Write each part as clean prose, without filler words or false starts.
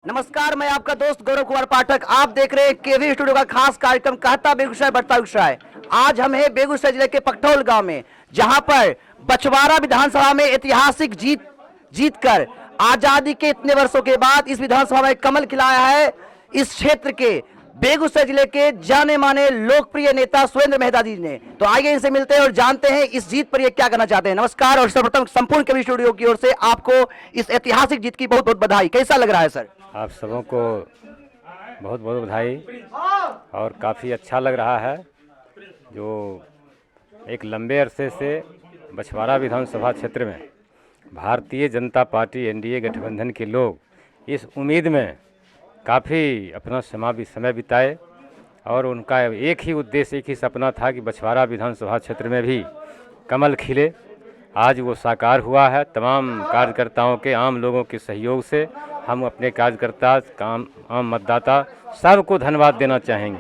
नमस्कार, मैं आपका दोस्त गौरव कुमार पाठक। आप देख रहे हैं केवी स्टूडियो का खास कार्यक्रम कहता बेगूसराय बढ़ता बेगूसराय। आज हम हैं बेगूसराय जिले के पकठौल गांव में, जहां पर बछवाड़ा विधानसभा में ऐतिहासिक जीत कर आजादी के इतने वर्षों के बाद इस विधानसभा में कमल खिलाया है इस क्षेत्र के बेगूसराय जिले के जाने माने लोकप्रिय नेता सुरेंद्र मेहता जी ने। तो आइए इनसे मिलते हैं और जानते हैं इस जीत पर ये क्या कहना चाहते हैं। नमस्कार और सर्वप्रथम संपूर्ण केवी स्टूडियो की ओर से आपको इस ऐतिहासिक जीत की बहुत बहुत बधाई। कैसा लग रहा है सर? आप सबों को बहुत बहुत बधाई और काफ़ी अच्छा लग रहा है। जो एक लंबे अरसे से बछवाड़ा विधानसभा क्षेत्र में भारतीय जनता पार्टी एनडीए गठबंधन के लोग इस उम्मीद में काफ़ी अपना समय बिताए और उनका एक ही उद्देश्य, एक ही सपना था कि बछवाड़ा विधानसभा क्षेत्र में भी कमल खिले। आज वो साकार हुआ है। तमाम कार्यकर्ताओं के, आम लोगों के सहयोग से हम अपने कार्यकर्ता, आम मतदाता सबको धन्यवाद देना चाहेंगे।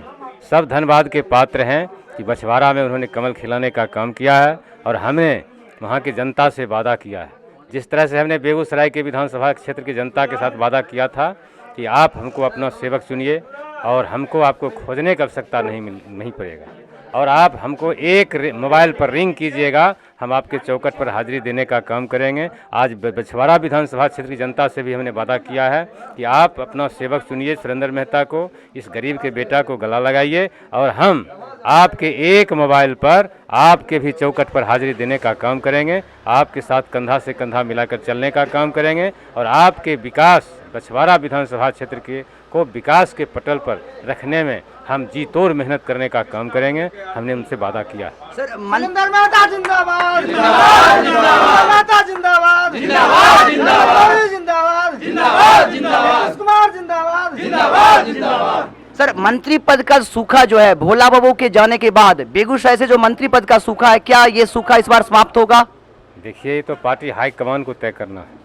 सब धन्यवाद के पात्र हैं कि बछवाड़ा में उन्होंने कमल खिलाने का काम किया है और हमने वहाँ की जनता से वादा किया है। जिस तरह से हमने बेगूसराय के विधानसभा क्षेत्र की जनता के साथ वादा किया था कि आप हमको अपना सेवक चुनिए और हमको आपको खोजने की आवश्यकता नहीं पड़ेगा और आप हमको एक मोबाइल पर रिंग कीजिएगा, हम आपके चौकट पर हाजिरी देने का काम करेंगे। आज बछवाड़ा विधानसभा क्षेत्र की जनता से भी हमने वादा किया है कि आप अपना सेवक चुनिए सुरेंद्र मेहता को, इस गरीब के बेटा को गला लगाइए और हम आपके एक मोबाइल पर आपके भी चौकट पर हाजिरी देने का काम करेंगे। आपके साथ कंधा से कंधा मिलाकर चलने का काम करेंगे और आपके विकास, बछवाड़ा विधानसभा क्षेत्र के को विकास के पटल पर रखने में हम जी तोड़ मेहनत करने का काम करेंगे। हमने उनसे वादा किया। सर सुरेंद्र मेहता जिंदाबाद, जिंदाबाद, जिंदाबाद, जिंदाबाद, जिंदाबाद, जिंदाबाद, जिंदाबाद, जिंदाबाद, कुमार जिंदाबाद, जिंदाबाद, जिंदाबाद। सर, मंत्री पद का सूखा जो है भोला बाबू के जाने के बाद बेगूसराय से जो मंत्री पद का सूखा है, क्या ये सूखा इस बार समाप्त होगा? देखिए, ये तो पार्टी हाईकमान को तय करना है।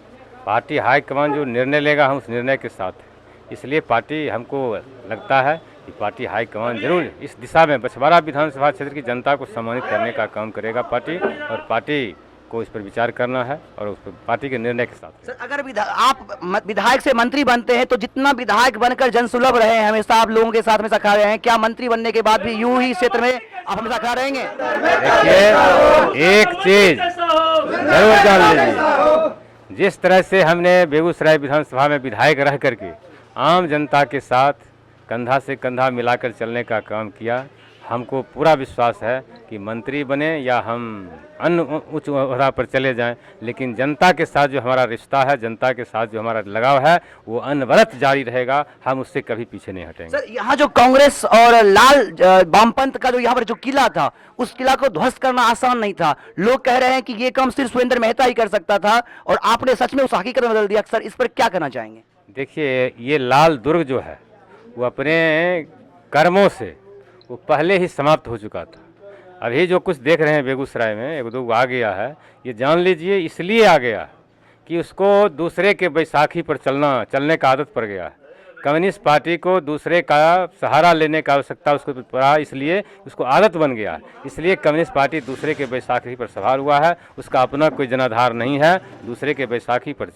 पार्टी हाईकमान जो निर्णय लेगा हम उस निर्णय के साथ हैं। इसलिए पार्टी, हमको लगता है कि पार्टी हाईकमान जरूर इस दिशा में बछवाड़ा विधानसभा क्षेत्र की जनता को सम्मानित करने का काम करेगा पार्टी, और पार्टी को इस पर विचार करना है और उस पर पार्टी के निर्णय के साथ। सर, अगर आप विधायक से मंत्री बनते हैं तो जितना विधायक बनकर जनसुलभ रहे हैं, हमेशा आप लोगों के साथ में खड़ा रहे हैं, क्या मंत्री बनने के बाद भी यूं ही क्षेत्र में आप हमेशा खड़ा रहेंगे? देखिए, एक चीज जरूर जान लीजिए, जिस तरह से हमने बेगूसराय विधानसभा में विधायक रह करके आम जनता के साथ कंधा से कंधा मिलाकर चलने का काम किया, हमको पूरा विश्वास है कि मंत्री बने या हम अन्य उच्च ओहदा पर चले जाएं, लेकिन जनता के साथ जो हमारा रिश्ता है, जनता के साथ जो हमारा लगाव है, वो अनवरत जारी रहेगा। हम उससे कभी पीछे नहीं हटेंगे। सर, यहाँ जो कांग्रेस और लाल वामपंथ का जो यहाँ पर जो किला था, उस किला को ध्वस्त करना आसान नहीं था। लोग कह रहे हैं कि ये काम सिर्फ सुरेंद्र मेहता ही कर सकता था और आपने सच में उस हकीकत में बदल दिया। सर, इस पर क्या कहना चाहेंगे? देखिए, ये लाल दुर्ग जो है वो अपने कर्मों से वो पहले ही समाप्त हो चुका था। अभी जो कुछ देख रहे हैं बेगूसराय में, एक दो आ गया है, ये जान लीजिए इसलिए आ गया कि उसको दूसरे के बैसाखी पर चलने का आदत पड़ गया है। कम्युनिस्ट पार्टी को दूसरे का सहारा लेने का आवश्यकता उसको पड़ा, इसलिए उसको आदत बन गया। इसलिए कम्युनिस्ट पार्टी दूसरे के बैसाखी पर सवार हुआ है। उसका अपना कोई जनाधार नहीं है, दूसरे के बैसाखी पर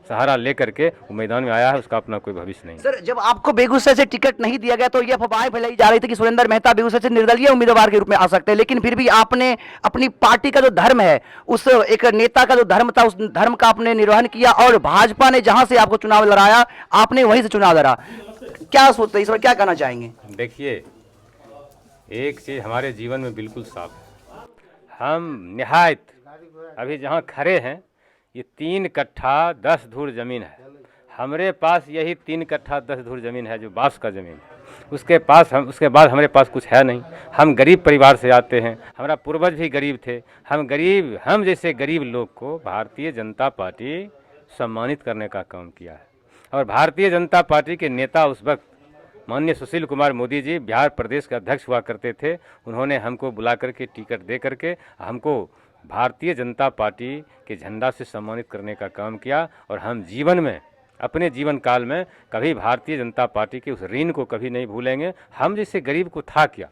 सहारा लेकर के वो मैदान में आया है, उसका अपना कोई भविष्य नहीं। सर, जब आपको बेगूसराय से टिकट नहीं दिया गया तो ये अफवाहें फैलाई जा रही थी कि सुरेंद्र मेहता बेगूसराय से निर्दलीय उम्मीदवार के रूप में आ सकते हैं, लेकिन फिर भी आपने अपनी पार्टी का जो धर्म है, उस एक नेता का जो धर्म था, उस धर्म का आपने निर्वहन किया और भाजपा ने जहां से आपको चुनाव लड़ाया, आपने वहीं से चुनाव लड़ा। क्या सोचते हैं इस पर, क्या कहना चाहेंगे? देखिए, एक चीज़ हमारे जीवन में बिल्कुल साफ है। हम निहायत अभी जहाँ खड़े हैं, ये 3 कट्ठा 10 धूर ज़मीन है। हमारे पास यही 3 कट्ठा 10 धूर ज़मीन है जो बांस का ज़मीन है। उसके बाद हमारे पास कुछ है नहीं। हम गरीब परिवार से आते हैं, हमारा पूर्वज भी गरीब थे। हम जैसे गरीब लोग को भारतीय जनता पार्टी सम्मानित करने का काम किया है और भारतीय जनता पार्टी के नेता उस वक्त माननीय सुशील कुमार मोदी जी बिहार प्रदेश के अध्यक्ष हुआ करते थे। उन्होंने हमको बुला करके टिकट दे करके हमको भारतीय जनता पार्टी के झंडा से सम्मानित करने का काम किया और हम जीवन में, अपने जीवन काल में कभी भारतीय जनता पार्टी के उस ऋण को कभी नहीं भूलेंगे। हम जैसे गरीब को था क्या,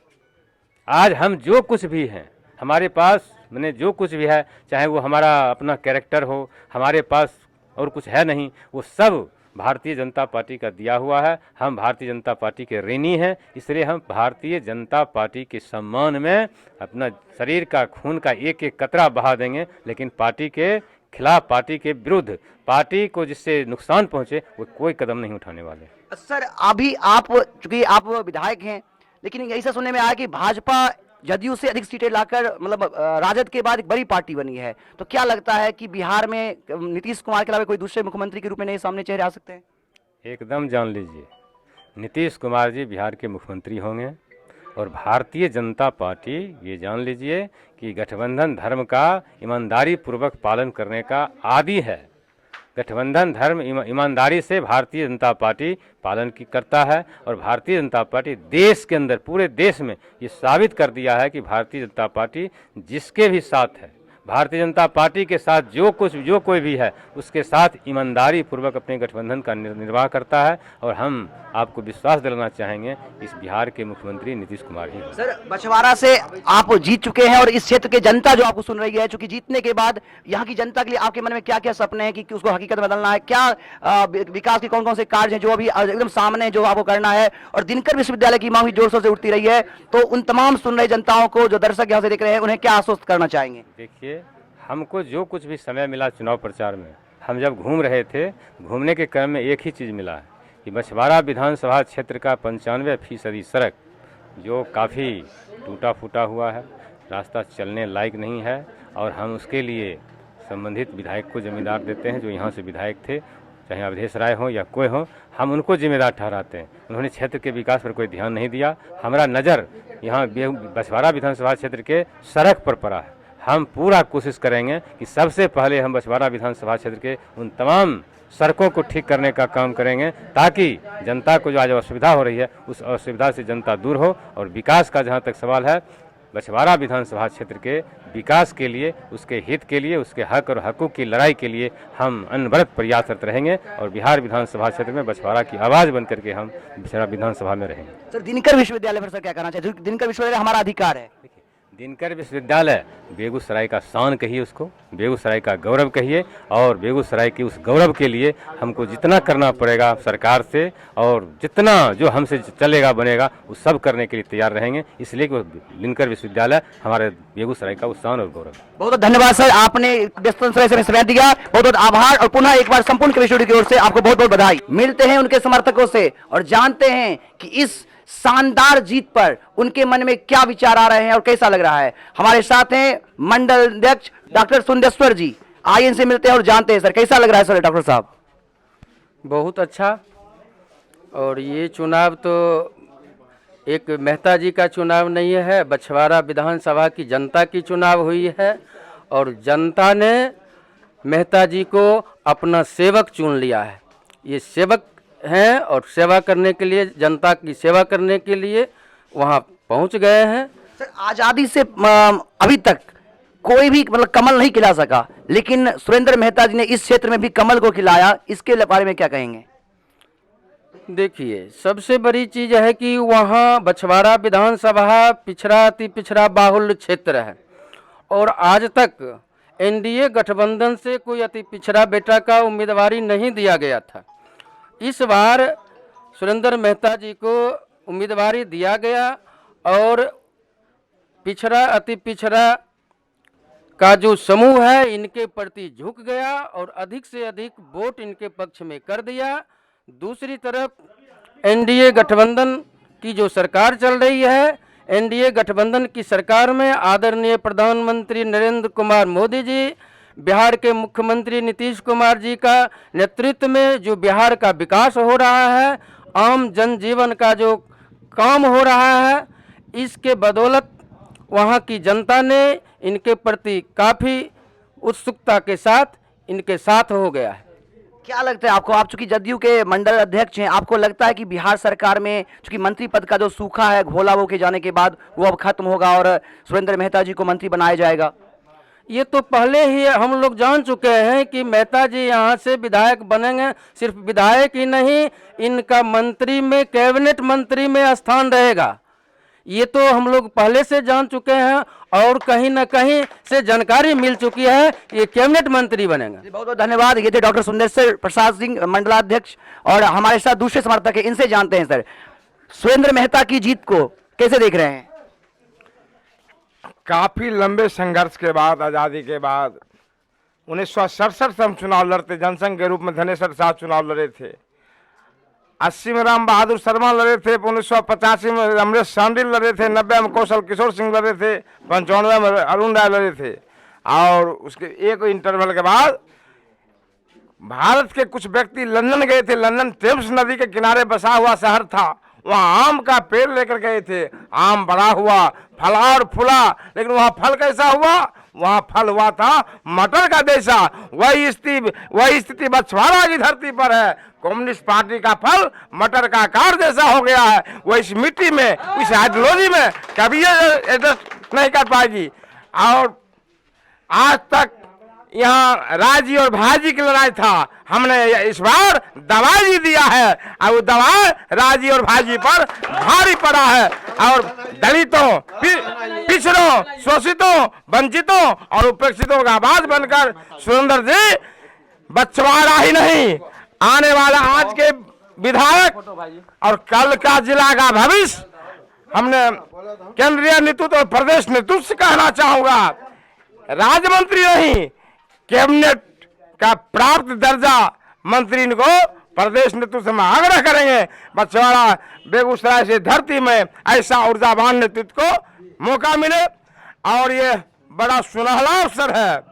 आज हम जो कुछ भी हैं हमारे पास, मैंने जो कुछ भी है, चाहे वो हमारा अपना कैरेक्टर हो, हमारे पास और कुछ है नहीं, वो सब भारतीय जनता पार्टी का दिया हुआ है। हम भारतीय जनता पार्टी के ऋणी हैं, इसलिए हम भारतीय जनता पार्टी के सम्मान में अपना शरीर का खून का एक एक कतरा बहा देंगे, लेकिन पार्टी के खिलाफ, पार्टी के विरुद्ध, पार्टी को जिससे नुकसान पहुंचे वो कोई कदम नहीं उठाने वाले। सर अभी आप, चूंकि आप विधायक हैं, लेकिन ऐसा सुनने में आया कि भाजपा जदयू से अधिक सीटें लाकर मतलब राजद के बाद एक बड़ी पार्टी बनी है, तो क्या लगता है कि बिहार में नीतीश कुमार के अलावा कोई दूसरे मुख्यमंत्री के रूप में नए सामने चेहरे आ सकते हैं? एकदम जान लीजिए, नीतीश कुमार जी बिहार के मुख्यमंत्री होंगे और भारतीय जनता पार्टी, ये जान लीजिए कि गठबंधन धर्म का ईमानदारी पूर्वक पालन करने का आदी है। गठबंधन धर्म ईमानदारी से भारतीय जनता पार्टी पालन की करता है और भारतीय जनता पार्टी देश के अंदर, पूरे देश में ये साबित कर दिया है कि भारतीय जनता पार्टी जिसके भी साथ है, भारतीय जनता पार्टी के साथ जो कोई भी है उसके साथ ईमानदारी पूर्वक अपने गठबंधन का निर्वाह करता है। और हम आपको विश्वास दिलाना चाहेंगे इस बिहार के मुख्यमंत्री नीतीश कुमार ही हैं। सर बछवाड़ा से आप जीत चुके हैं और इस क्षेत्र के जनता जो आपको सुन रही है, चूंकि जीतने के बाद यहाँ की जनता के लिए आपके मन में क्या क्या सपने हैं कि उसको हकीकत में बदलना है, क्या विकास के कौन कौन से कार्य हैं जो अभी एकदम सामने जो आपको करना है, और दिनकर विश्वविद्यालय की मांग भी जोर शोर से उठती रही है, तो उन तमाम सुन रही जनताओं को, जो दर्शक यहाँ से देख रहे हैं, उन्हें क्या आश्वस्त करना चाहेंगे? देखिए, हमको जो कुछ भी समय मिला चुनाव प्रचार में, हम जब घूम रहे थे, घूमने के क्रम में एक ही चीज़ मिला है कि बछवाड़ा विधानसभा क्षेत्र का 95% सड़क जो काफ़ी टूटा फूटा हुआ है, रास्ता चलने लायक नहीं है, और हम उसके लिए संबंधित विधायक को जिम्मेदार देते हैं। जो यहाँ से विधायक थे, चाहे अवधेश राय हो या कोई हो, हम उनको जिम्मेदार ठहराते हैं। उन्होंने क्षेत्र के विकास पर कोई ध्यान नहीं दिया। हमारा नज़र यहाँ बछवाड़ा विधानसभा क्षेत्र के सड़क पर पड़ा है। हम पूरा कोशिश करेंगे कि सबसे पहले हम बछवाड़ा विधानसभा क्षेत्र के उन तमाम सड़कों को ठीक करने का काम करेंगे, ताकि जनता को जो आज असुविधा हो रही है उस असुविधा से जनता दूर हो। और विकास का जहाँ तक सवाल है, बछवाड़ा विधानसभा क्षेत्र के विकास के लिए, उसके हित के लिए, उसके हक और हकूक़ की लड़ाई के लिए हम अनवरत प्रयासरत रहेंगे और बिहार विधानसभा क्षेत्र में बछवाड़ा की आवाज़ बन करके हम बछवाड़ा विधानसभा में रहेंगे। सर दिनकर विश्वविद्यालय पर सर क्या कहना चाहिए? दिनकर विश्वविद्यालय हमारा अधिकार है। दिनकर विश्वविद्यालय बेगूसराय का शान कहिए, उसको बेगूसराय का गौरव कहिए, और बेगूसराय के उस गौरव के लिए हमको जितना करना पड़ेगा सरकार से, और जितना जो हमसे चलेगा बनेगा, वो सब करने के लिए तैयार रहेंगे। इसलिए कि दिनकर विश्वविद्यालय हमारे बेगूसराय का उस शान और गौरव। बहुत बहुत धन्यवाद सर, आपने व्यस्त समय दिया, बहुत बहुत आभार, और पुनः एक बार संपूर्ण केवी स्टूडियो की ओर से आपको बहुत बहुत बधाई। मिलते हैं उनके समर्थकों से और जानते हैं कि इस शानदार जीत पर उनके मन में क्या विचार आ रहे हैं और कैसा लग रहा है। हमारे साथ हैं मंडल अध्यक्ष डॉक्टर सुंदेश्वर जी, आइए इनसे मिलते हैं और जानते हैं सर कैसा लग रहा है। सर डॉक्टर साहब, बहुत अच्छा। और ये चुनाव तो एक मेहता जी का चुनाव नहीं है, बछवाड़ा विधानसभा की जनता की चुनाव हुई है, और जनता ने मेहता जी को अपना सेवक चुन लिया है। ये सेवक हैं और सेवा करने के लिए, जनता की सेवा करने के लिए वहाँ पहुँच गए हैं। सर आजादी से अभी तक कोई भी मतलब कमल नहीं खिला सका, लेकिन सुरेंद्र मेहता जी ने इस क्षेत्र में भी कमल को खिलाया, इसके बारे में क्या कहेंगे? देखिए, सबसे बड़ी चीज़ है कि वहाँ बछवाड़ा विधानसभा पिछड़ा, अति पिछड़ा बाहुल्य क्षेत्र है, और आज तक एनडीए गठबंधन से कोई अति पिछड़ा बेटा का उम्मीदवारी नहीं दिया गया था। इस बार सुरेंद्र मेहता जी को उम्मीदवारी दिया गया, और पिछड़ा अति पिछड़ा का जो समूह है इनके प्रति झुक गया और अधिक से अधिक वोट इनके पक्ष में कर दिया। दूसरी तरफ एनडीए गठबंधन की जो सरकार चल रही है, एनडीए गठबंधन की सरकार में आदरणीय प्रधानमंत्री नरेंद्र कुमार मोदी जी, बिहार के मुख्यमंत्री नीतीश कुमार जी का नेतृत्व में जो बिहार का विकास हो रहा है, आम जनजीवन का जो काम हो रहा है, इसके बदौलत वहाँ की जनता ने इनके प्रति काफ़ी उत्सुकता के साथ इनके साथ हो गया है। क्या लगता है आपको, आप चूंकि जदयू के मंडल अध्यक्ष हैं, आपको लगता है कि बिहार सरकार में चूंकि मंत्री पद का जो सूखा है घोला वो के जाने के बाद वो अब खत्म होगा और सुरेंद्र मेहता जी को मंत्री बनाया जाएगा? ये तो पहले ही हम लोग जान चुके हैं कि मेहता जी यहाँ से विधायक बनेंगे। सिर्फ विधायक ही नहीं, इनका मंत्री में, कैबिनेट मंत्री में स्थान रहेगा। ये तो हम लोग पहले से जान चुके हैं और कहीं न कहीं से जानकारी मिल चुकी है, ये कैबिनेट मंत्री बनेगा। बहुत बहुत धन्यवाद। ये थे डॉक्टर सुंदरेश्वर प्रसाद सिंह, मंडलाध्यक्ष, और हमारे साथ दूसरे समर्थक है, इनसे जानते हैं। सर, सुरेंद्र मेहता की जीत को कैसे देख रहे हैं? काफ़ी लंबे संघर्ष के बाद, आज़ादी के बाद 1967 से हम चुनाव लड़ते, जनसंघ के रूप में धनेश्वर साहब चुनाव लड़े थे। 80 में राम बहादुर शर्मा लड़े थे, 1985 में अमरेश सांडिल लड़े थे, 90 में कौशल किशोर सिंह लड़े थे, 95 में अरुण राय लड़े थे। और उसके एक इंटरवल के बाद भारत के कुछ व्यक्ति लंदन गए थे। लंदन टेम्स नदी के किनारे बसा हुआ शहर था, वहाँ आम का पेड़ लेकर गए थे। आम बड़ा हुआ, फला और फूला, लेकिन वहाँ फल कैसा हुआ? वहाँ फल हुआ था मटर का जैसा। वही स्थिति बछवाड़ा की धरती पर है। कम्युनिस्ट पार्टी का फल मटर का आकार जैसा हो गया है। वो इस मिट्टी में, इस आइडियोलॉजी में कभी एडजस्ट नहीं कर पाएगी। और आज तक यहाँ राजी और भाजी की लड़ाई था, हमने इस बार दवाई दिया है और वो दवाई राजी और भाजी पर भारी पड़ा है। और दलितों, पिछड़ों, शोषितों, वंचितों और उपेक्षितों का आवाज बनकर सुरेंद्र जी बछवाड़ा ही नहीं, आने वाला आज के विधायक और कल का जिला का भविष्य, हमने केंद्रीय नेतृत्व और प्रदेश नेतृत्व से कहना चाहूंगा, राज्य मंत्री नहीं, कैबिनेट का प्राप्त दर्जा मंत्री को प्रदेश नेतृत्व से आग्रह करेंगे, बछवाड़ा बेगूसराय से धरती में ऐसा ऊर्जावान नेतृत्व को मौका मिले। और ये बड़ा सुनहला अवसर है।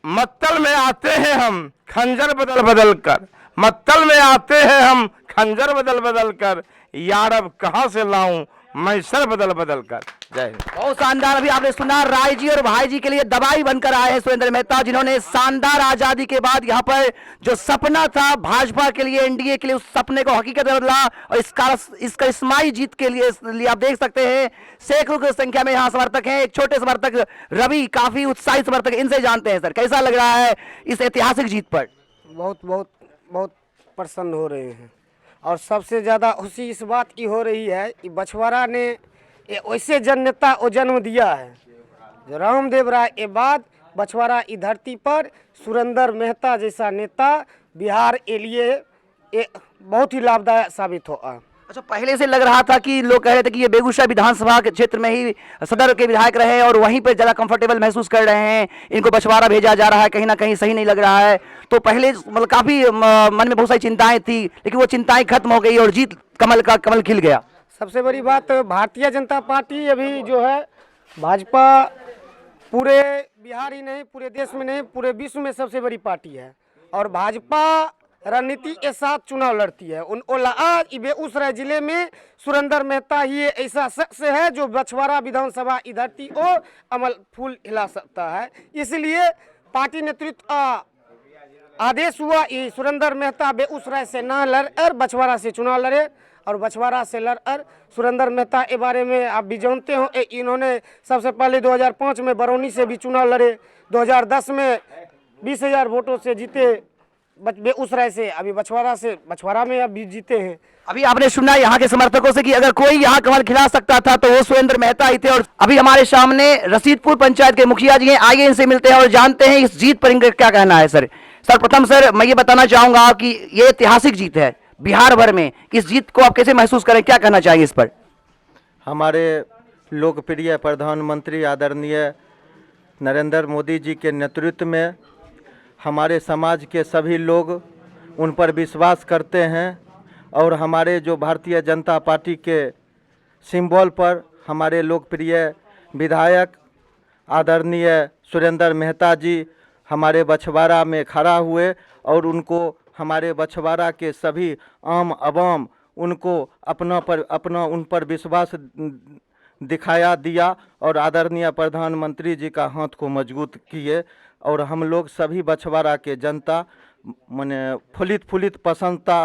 मत्तल में आते हैं हम खंजर बदल बदल कर, मत्तल में आते हैं हम खंजर बदल बदल कर, यार अब कहाँ से लाऊं मैं सर बदल बदल कर। जय हिंद। बहुत शानदार। अभी आपने सुना, राय जी और भाई जी के लिए दवाई बनकर आए हैं सुरेंद्र मेहता, जिन्होंने शानदार आजादी के बाद यहाँ पर जो सपना था भाजपा के लिए, एनडीए के लिए, उस सपने को हकीकत में बदला। और इस करिश्माई जीत के लिए आप देख सकते हैं सैकड़ों की संख्या में यहाँ समर्थक हैं। एक छोटे समर्थक रवि, काफी उत्साहित समर्थक, इनसे जानते हैं। सर, कैसा लग रहा है इस ऐतिहासिक जीत पर? बहुत बहुत बहुत प्रसन्न हो रहे हैं। और सबसे ज़्यादा खुशी इस बात की हो रही है कि बछवाड़ा ने ऐसे जन नेता को जन्म दिया है जो रामदेव राय के बाद बछवाड़ा की धरती पर सुरेंद्र मेहता जैसा नेता बिहार के लिए बहुत ही लाभदायक साबित होगा। अच्छा, पहले से लग रहा था कि लोग कह रहे थे कि ये बेगूसराय विधानसभा के क्षेत्र में ही सदर के विधायक रहे और वहीं पर ज़्यादा कंफर्टेबल महसूस कर रहे हैं, इनको बछवाड़ा भेजा जा रहा है, कहीं ना कहीं सही नहीं लग रहा है। तो पहले मतलब काफ़ी मन में बहुत सारी चिंताएं थी, लेकिन वो चिंताएं खत्म हो गई और जीत कमल खिल गया। सबसे बड़ी बात, भारतीय जनता पार्टी अभी जो है भाजपा पूरे बिहार ही नहीं, पूरे देश में नहीं, पूरे विश्व में सबसे बड़ी पार्टी है। और भाजपा रणनीति के साथ चुनाव लड़ती है। आज बेगूसराय जिले में सुरेंद्र मेहता ही ऐसा शख्स है जो बछवाड़ा विधानसभा की धरती को अमल फूल हिला सकता है। इसलिए पार्टी नेतृत्व का आदेश हुआ कि सुरेंद्र मेहता बेगूसराय से ना लड़ बछवाड़ा से चुनाव लड़े। और बछवाड़ा से लड़ सुरेंद्र मेहता के बारे में आप भी जानते हो, इन्होंने सबसे पहले 2005 में बरौनी से भी चुनाव लड़े, 2010 में 20,000 वोटों से जीते बेगूसराय से, अभी बछवाड़ा में अभी जीते हैं। अभी आपने सुना यहाँ के समर्थकों से कि अगर कोई यहाँ कमल खिला सकता था तो वो सुरेंद्र मेहता ही थे। और अभी हमारे सामने रसीदपुर पंचायत के मुखिया जी हैं, आइए इनसे मिलते हैं और जानते हैं इस जीत पर इनका क्या कहना है। सर, प्रथम सर मैं ये बताना चाहूंगा कि ये ऐतिहासिक जीत है बिहार भर में, इस जीत को आप कैसे महसूस करें, क्या कहना चाहिए इस पर? हमारे लोकप्रिय प्रधानमंत्री आदरणीय नरेंद्र मोदी जी के नेतृत्व में हमारे समाज के सभी लोग उन पर विश्वास करते हैं और हमारे जो भारतीय जनता पार्टी के सिंबल पर हमारे लोकप्रिय विधायक आदरणीय सुरेंद्र मेहता जी हमारे बछवाड़ा में खड़ा हुए और उनको हमारे बछवाड़ा के सभी आम आवाम उनको अपना उन पर विश्वास दिखाया दिया और आदरणीय प्रधानमंत्री जी का हाथ को मजबूत किए। और हम लोग सभी बछवाड़ा के जनता माने फुलित प्रसन्नता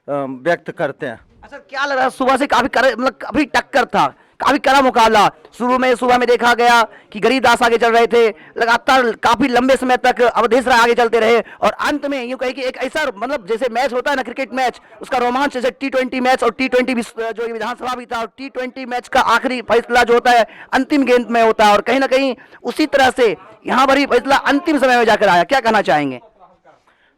व्यक्त करते हैं। अच्छा, क्या लग रहा है सुबह से काफी मतलब काफी टक्कर था, काफी कड़ा मुकाबला। शुरू में सुबह में देखा गया कि गरीबदास आगे चल रहे थे, लगातार काफी लंबे समय तक अवधेश राय आगे चलते रहे और अंत में यूं कहे कि एक ऐसा मतलब जैसे मैच होता है ना क्रिकेट मैच, उसका रोमांच जैसे T20 मैच और T20 जो विधानसभा भी था और T20 मैच का आखिरी फैसला जो होता है अंतिम गेंद में होता है और कहीं ना कहीं उसी तरह से यहाँ पर ही फैसला अंतिम समय में जाकर आया। क्या कहना चाहेंगे?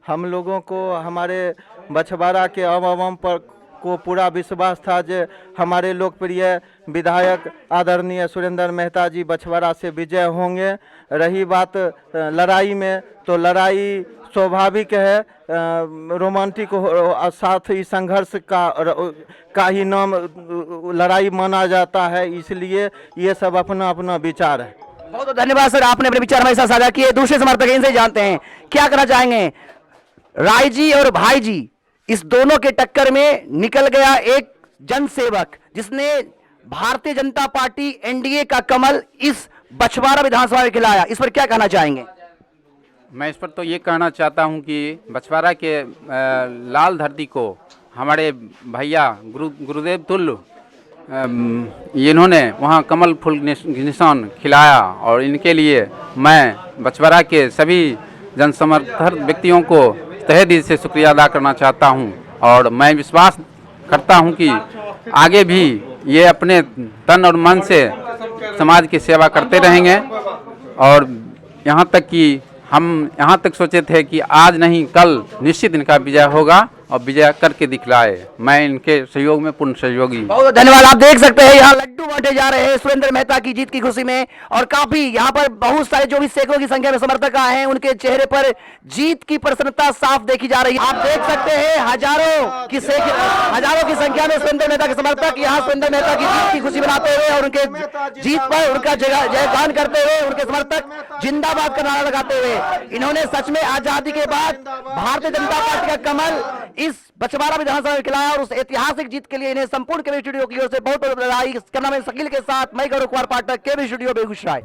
हम लोगों को हमारे बछवाड़ा के आवाम पर को पूरा विश्वास था कि हमारे लोकप्रिय विधायक आदरणीय सुरेंद्र मेहता जी बछवाड़ा से विजय होंगे। रही बात लड़ाई में, तो लड़ाई स्वाभाविक है, रोमांटिक साथ ही संघर्ष का ही नाम लड़ाई माना जाता है, इसलिए ये सब अपना अपना विचार है। बहुत बहुत धन्यवाद सर, आपने अपने विचार हमारे साथ साझा किए। दूसरे समर्थक इनसे जानते हैं क्या कहना चाहेंगे। राय जी और भाई जी, इस दोनों के टक्कर में निकल गया एक जनसेवक जिसने भारतीय जनता पार्टी एनडीए का कमल इस बछवाड़ा विधानसभा में खिलाया। इस पर क्या कहना चाहेंगे? मैं इस पर तो ये कहना चाहता हूं कि बछवाड़ा के लाल धरती को हमारे भैया गुरुदेव तुल्य इन्होंने वहाँ कमल फूल निशान खिलाया और इनके लिए मैं बछवाड़ा के सभी जनसमर्थक व्यक्तियों को तहे दिल से शुक्रिया अदा करना चाहता हूं और मैं विश्वास करता हूं कि आगे भी ये अपने तन और मन से समाज की सेवा करते रहेंगे और यहाँ तक कि हम यहाँ तक सोचे थे कि आज नहीं कल निश्चित इनका विजय होगा और विजय करके दिखलाए। मैं इनके सहयोग में पूर्ण सहयोगी। बहुत धन्यवाद। आप देख सकते हैं यहाँ लड्डू बांटे जा रहे हैं सुरेंद्र मेहता की जीत की खुशी में और काफी यहाँ पर बहुत सारे जो भी सैकड़ों की संख्या में समर्थक आए हैं उनके चेहरे पर जीत की प्रसन्नता साफ देखी जा रही है। आप देख सकते हैं हजारों की संख्या में सुरेंद्र मेहता के समर्थक यहाँ सुरेंद्र मेहता की जीत की खुशी मनाते हुए और उनके जीत पर उनका जयगान करते हुए उनके समर्थक जिंदाबाद का नारा लगाते हुए इन्होंने सच में आजादी के बाद भारतीय जनता पार्टी का कमल इस बछवाड़ा विधानसभा में खिलाया और उस ऐतिहासिक जीत के लिए इन्हें संपूर्ण केवी स्टूडियो की ओर से बहुत बहुत बधाई। कैमरामैन शकील के साथ मैं गौरव कुमार पाठक, केवी स्टूडियो बेगूसराय।